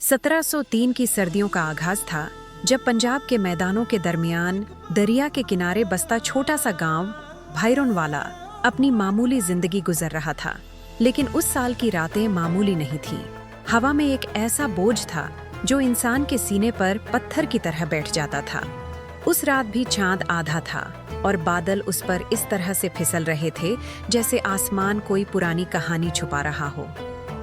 1703 की सर्दियों का आगाज था, जब पंजाब के मैदानों के दरमियान दरिया के किनारे बसता छोटा सा गांव भैरोनवाला अपनी मामूली जिंदगी गुजर रहा था। लेकिन उस साल की रातें मामूली नहीं थीं। हवा में एक ऐसा बोझ था जो इंसान के सीने पर पत्थर की तरह बैठ जाता था। उस रात भी चांद आधा था और बादल उस पर इस तरह से फिसल रहे थे जैसे आसमान कोई पुरानी कहानी छुपा रहा हो।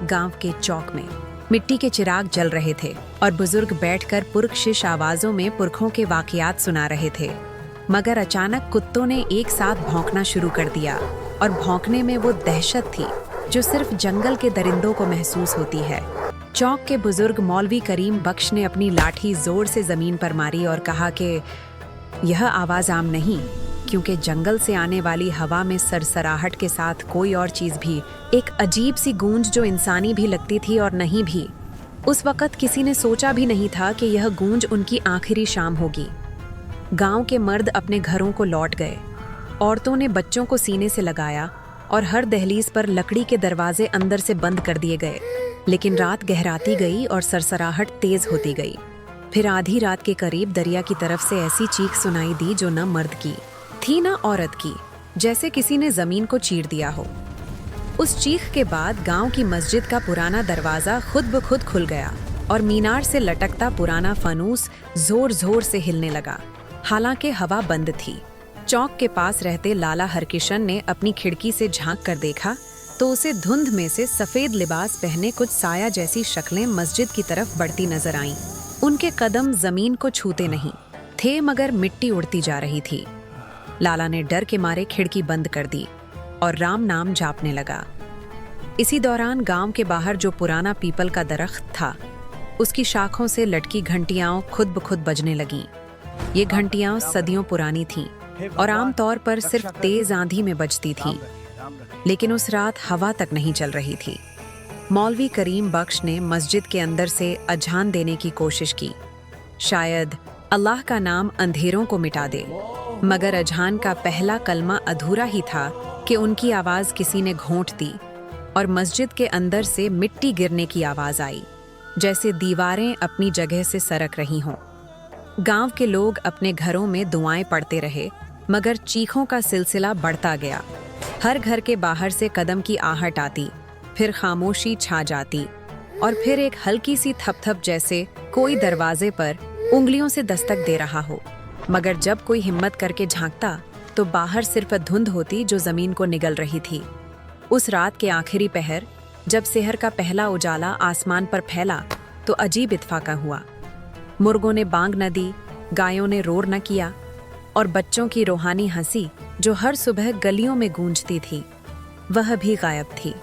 गांव के चौक में मिट्टी के चिराग जल रहे थे और बुजुर्ग बैठकर पुरकशिश आवाजों में पुरखों के वाकयात सुना रहे थे। मगर अचानक कुत्तों ने एक साथ भौंकना शुरू कर दिया, और भौंकने में वो दहशत थी जो सिर्फ जंगल के दरिंदों को महसूस होती है। चौक के बुजुर्ग मौलवी करीम बख्श ने अपनी लाठी जोर से जमीन पर मारी और कहा कि यह आवाज आम नहीं, क्योंकि जंगल से आने वाली हवा में सरसराहट के साथ कोई और चीज भी, एक अजीब सी गूंज जो इंसानी भी लगती थी और नहीं भी। उस वक्त किसी ने सोचा भी नहीं था कि यह गूंज उनकी आखिरी शाम होगी। गांव के मर्द अपने घरों को लौट गए, औरतों ने बच्चों को सीने से लगाया और हर दहलीज पर लकड़ी के दरवाजे अंदर से बंद कर दिए गए। लेकिन रात गहराती गई और सरसराहट तेज होती गई। फिर आधी रात के करीब दरिया की तरफ से ऐसी चीख सुनाई दी जो न मर्द की थी न औरत की, जैसे किसी ने जमीन को चीर दिया हो। उस चीख के बाद गांव की मस्जिद का पुराना दरवाजा खुद ब खुद खुल गया और मीनार से लटकता पुराना फानूस जोर जोर से हिलने लगा। हालांकि हवा बंद थी। चौक के पास रहते लाला हरकिशन ने अपनी खिड़की से झांक कर देखा तो उसे धुंध में से सफेद लिबास पहने कुछ साया जैसी शक्लें मस्जिद की तरफ बढ़ती नजर आईं। उनके कदम जमीन को छूते नहीं थे, मगर मिट्टी उड़ती जा रही थी। लाला ने डर के मारे खिड़की बंद कर दी और राम नाम जापने लगा। इसी दौरान गांव के बाहर जो पुराना पीपल का दरख्त था, उसकी शाखों से लटकी घंटियां खुद ब खुद बजने लगीं। ये घंटियां सदियों पुरानी थीं और आमतौर पर सिर्फ तेज आंधी में बजती थीं। लेकिन उस रात हवा तक नहीं चल रही थी। मौलवी करीम बख्श ने मस्जिद के अंदर से अजान देने की कोशिश की, शायद अल्लाह का नाम अंधेरों को मिटा दे। मगर अजान का पहला कलमा अधूरा ही था कि उनकी आवाज़ किसी ने घोंट दी और मस्जिद के अंदर से मिट्टी गिरने की आवाज़ आई, जैसे दीवारें अपनी जगह से सरक रही हों। गांव के लोग अपने घरों में दुआएं पढ़ते रहे, मगर चीखों का सिलसिला बढ़ता गया। हर घर के बाहर से कदम की आहट आती, फिर खामोशी छा जाती और फिर एक हल्की सी थपथप जैसे कोई दरवाजे पर उंगलियों से दस्तक दे रहा हो। मगर जब कोई हिम्मत करके झांकता तो बाहर सिर्फ धुंध होती जो जमीन को निगल रही थी। उस रात के आखिरी पहर, जब सेहर का पहला उजाला आसमान पर फैला, तो अजीब इत्फाका हुआ। मुर्गों ने बांग न दी, गायों ने रोर न किया, और बच्चों की रूहानी हंसी जो हर सुबह गलियों में गूंजती थी, वह भी गायब थी।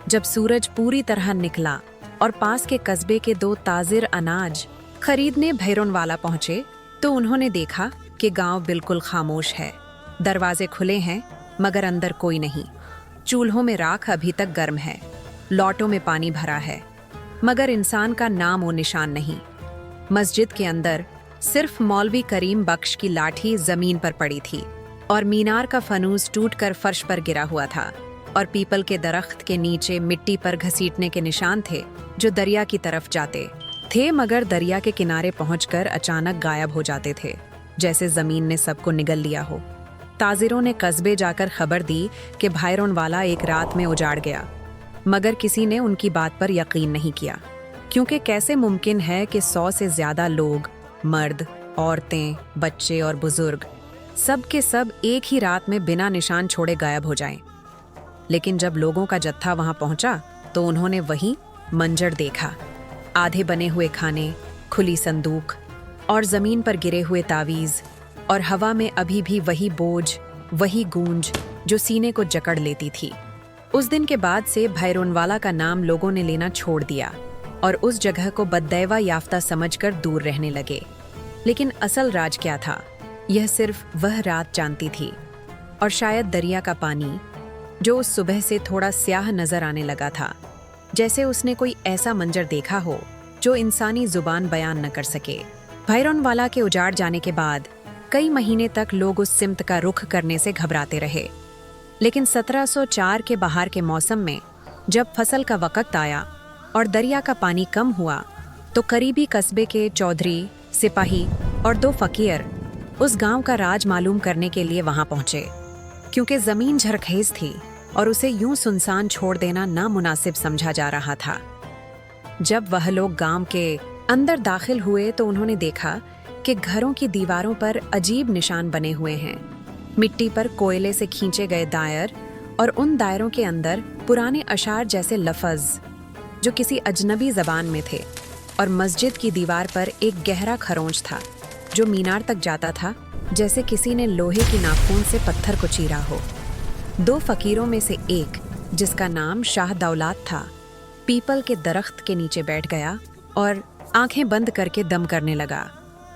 जब सूरज पूरी तरह निकला और पास के कस्बे के दो ताजिर अनाज खरीदने भैरोनवाला पहुंचे, तो उन्होंने देखा कि गांव बिल्कुल खामोश है। दरवाजे खुले हैं, मगर अंदर कोई नहीं। चूल्हों में राख अभी तक गर्म है, लौटों में पानी भरा है, मगर इंसान का नाम और निशान नहीं। मस्जिद के अंदर सिर्फ मौलवी करीम बख्श की लाठी जमीन पर पड़ी थी और मीनार का फनूस टूटकर फर्श पर गिरा हुआ था, और पीपल के दरख्त के नीचे मिट्टी पर घसीटने के निशान थे जो दरिया की तरफ जाते थे, मगर दरिया के किनारे पहुंचकर अचानक गायब हो जाते थे, जैसे जमीन ने सबको निगल लिया हो। ताजिरों ने कस्बे जाकर खबर दी कि भैरोनवाला एक रात में उजाड़ गया, मगर किसी ने उनकी बात पर यकीन नहीं किया, क्योंकि कैसे मुमकिन है कि 100 से ज्यादा लोग, मर्द, औरतें, बच्चे और बुजुर्ग, सब के सब एक ही रात में बिना निशान छोड़े गायब हो जाएं। लेकिन जब लोगों का जत्था वहां पहुंचा तो उन्होंने वही मंजर देखा। आधे बने हुए खाने, खुली संदूक और जमीन पर गिरे हुए तावीज, और हवा में अभी भी वही बोझ, वही गूंज जो सीने को जकड़ लेती थी। उस दिन के बाद से भैरोनवाला का नाम लोगों ने लेना छोड़ दिया और उस जगह को बददैवा याफ्ता समझकर दूर रहने लगे। लेकिन असल राज क्या था, यह सिर्फ वह रात जानती थी, और शायद दरिया का पानी जो उस सुबह से थोड़ा स्याह नजर आने लगा था, जैसे उसने कोई ऐसा मंजर देखा हो जो इंसानी जुबान बयान न कर सके। भैरोनवाला के उजाड़ जाने के बाद कई महीने तक लोग उस सिमत का रुख करने से घबराते रहे। लेकिन 1704 के बहार के मौसम में जब फसल का वक्त आया और दरिया का पानी कम हुआ, तो करीबी कस्बे के चौधरी, सिपाही और 2 फकीर उस गांव का राज मालूम करने के लिए वहां पहुंचे, क्योंकि जमीन झरखेज थी और उसे यूं सुनसान छोड़ देना नामुनासिब समझा जा रहा था। जब वह लोग गांव के अंदर दाखिल हुए तो उन्होंने देखा कि घरों की दीवारों पर अजीब निशान बने हुए हैं। मिट्टी पर कोयले से खींचे गए दायर और उन दायरों के अंदर पुराने अशार जैसे लफ्ज़ जो किसी अजनबी ज़बान में थे। और मस्जिद की दीवार पर एक गहरा खरोंच था जो मीनार तक जाता था, जैसे किसी ने लोहे की नाखून से पत्थर को चीरा हो। 2 फकीरों में से एक, जिसका नाम शाह दौलात था, पीपल के दरख्त के नीचे बैठ गया और आंखें बंद करके दम करने लगा।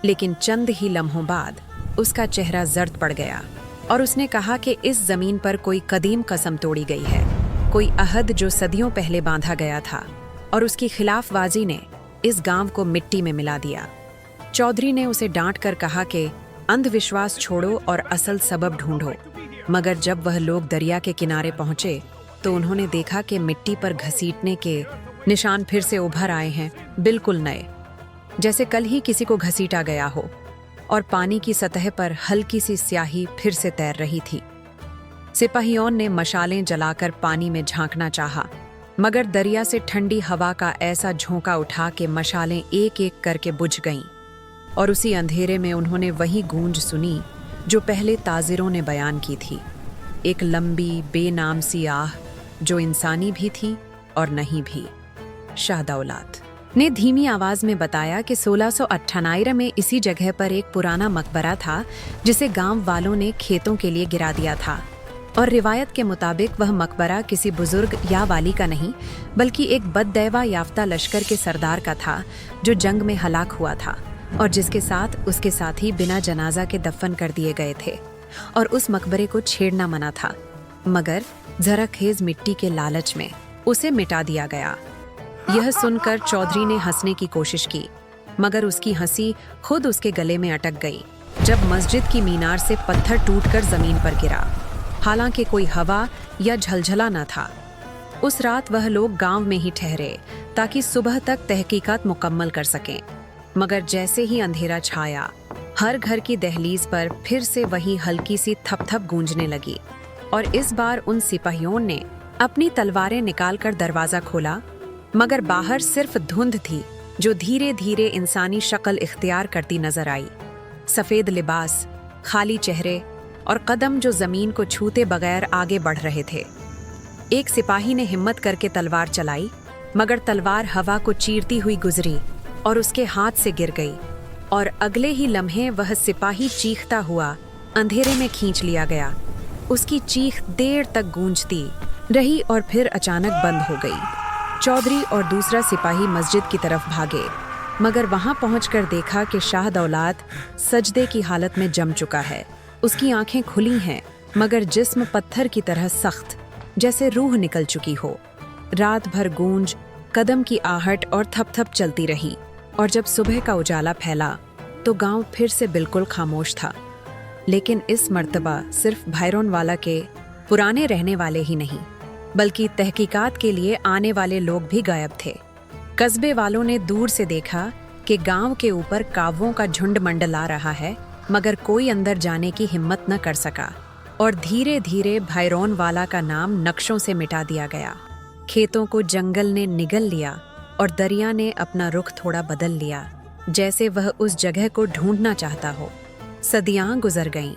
लेकिन चंद ही लम्हों बाद उसका चेहरा जर्द पड़ गया और उसने कहा कि इस जमीन पर कोई कदीम कसम तोड़ी गई है, कोई अहद जो सदियों पहले बांधा गया था, और उसकी खिलाफबाजी ने इस गांव को मिट्टी में मिला दिया। चौधरी ने उसे डांट कर कहा कि अंधविश्वास छोड़ो और असल सबब ढूंढो। मगर जब वह लोग दरिया के किनारे पहुंचे तो उन्होंने देखा कि मिट्टी पर घसीटने के निशान फिर से उभर आए हैं, बिल्कुल नए, जैसे कल ही किसी को घसीटा गया हो। और पानी की सतह पर हल्की सी स्याही फिर से तैर रही थी। सिपाहियों ने मशालें जलाकर पानी में झांकना चाहा, मगर दरिया से ठंडी हवा का ऐसा झोंका उठा कि मशालें एक एक करके बुझ गईं। और उसी अंधेरे में उन्होंने वही गूंज सुनी जो पहले ताजिरों ने बयान की थी, एक लंबी बेनाम सी आह जो इंसानी भी थी और नहीं भी। शाह दौलात ने धीमी आवाज में बताया कि 1698 में इसी जगह पर एक पुराना मकबरा था जिसे गांव वालों ने खेतों के लिए गिरा दिया था। और रिवायत के मुताबिक वह मकबरा किसी बुजुर्ग या वाली का नहीं, बल्कि एक बददैवा याफ्ता लश्कर के सरदार का था जो जंग में हलाक हुआ था और जिसके साथ उसके साथी बिना जनाजा के दफन कर दिए गए थे। और उस मकबरे को छेड़ना मना था, मगर जरखेज मिट्टी के लालच में उसे मिटा दिया गया। यह सुनकर चौधरी ने हंसने की कोशिश की, मगर उसकी हंसी खुद उसके गले में अटक गई जब मस्जिद की मीनार से पत्थर टूटकर जमीन पर गिरा। हालांकि कोई हवा या झलझला न था। उस रात वह लोग गांव में ही ठहरे ताकि सुबह तक तहकीकात मुकम्मल कर सकें। मगर जैसे ही अंधेरा छाया, हर घर की दहलीज पर फिर से वही हल्की सी थप-थप गूंजने लगी। और इस बार उन सिपाहियों ने अपनी तलवारें निकालकर दरवाजा खोला, मगर बाहर सिर्फ धुंध थी जो धीरे धीरे इंसानी शक्ल इख्तियार करती नजर आई। सफेद लिबास, खाली चेहरे और कदम जो जमीन को छूते बगैर आगे बढ़ रहे थे। एक सिपाही ने हिम्मत करके तलवार चलाई, मगर तलवार हवा को चीरती हुई गुजरी और उसके हाथ से गिर गई। और अगले ही लम्हे वह सिपाही चीखता हुआ अंधेरे में खींच लिया गया। उसकी चीख देर तक गूंजती रही और फिर अचानक बंद हो गई। चौधरी और दूसरा सिपाही मस्जिद की तरफ भागे, मगर वहां पहुंचकर देखा कि शाह दौलात सजदे की हालत में जम चुका है। उसकी आंखें खुली हैं, मगर जिस्म पत्थर की तरह सख्त, जैसे रूह निकल चुकी हो। रात भर गूंज, कदम की आहट और थप-थप चलती रही। और जब सुबह का उजाला फैला तो गांव फिर से बिल्कुल खामोश था। लेकिन इस मर्तबा सिर्फ भैरोनवाला के पुराने रहने वाले ही नहीं, बल्कि तहकीकात के लिए आने वाले लोग भी गायब थे। कस्बे वालों ने दूर से देखा कि गांव के ऊपर कावों का झुंड मंडला रहा है, मगर कोई अंदर जाने की हिम्मत न कर सका। और धीरे धीरे भैरोनवाला का नाम नक्शों से मिटा दिया गया। खेतों को जंगल ने निगल लिया और दरिया ने अपना रुख थोड़ा बदल लिया, जैसे वह उस जगह को ढूंढना चाहता हो। सदियां गुजर गईं,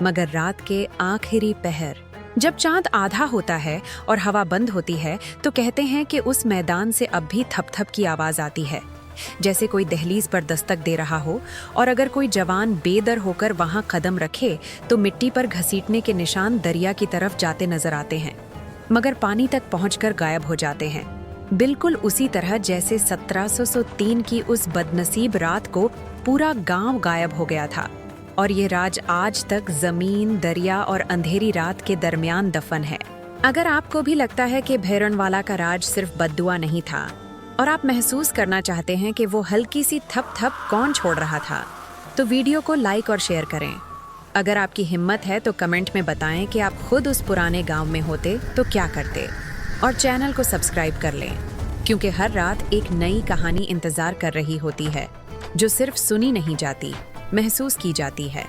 मगर रात के आखिरी पहर जब चांद आधा होता है और हवा बंद होती है तो कहते हैं कि उस मैदान से अब भी थप-थप की आवाज आती है, जैसे कोई दहलीज पर दस्तक दे रहा हो। और अगर कोई जवान बेदर होकर वहां कदम रखे तो मिट्टी पर घसीटने के निशान दरिया की तरफ जाते नजर आते हैं, मगर पानी तक पहुंचकर गायब हो जाते हैं। बिल्कुल उसी तरह जैसे 1703 की उस बदनसीब रात को पूरा गांव गायब हो गया था। और ये राज आज तक जमीन, दरिया और अंधेरी रात के दरमियान दफन है। अगर आपको भी लगता है कि भैरोनवाला का राज सिर्फ बद्दुआ नहीं था और आप महसूस करना चाहते हैं कि वो हल्की सी थप-थप कौन छोड़ रहा था, तो वीडियो को लाइक और शेयर करें। अगर आपकी हिम्मत है तो कमेंट में बताएं कि आप खुद उस पुराने गांव में होते तो क्या करते, और चैनल को सब्सक्राइब कर लें। क्योंकि हर रात एक नई कहानी इंतजार कर रही होती है, जो सिर्फ सुनी नहीं जाती, महसूस की जाती है।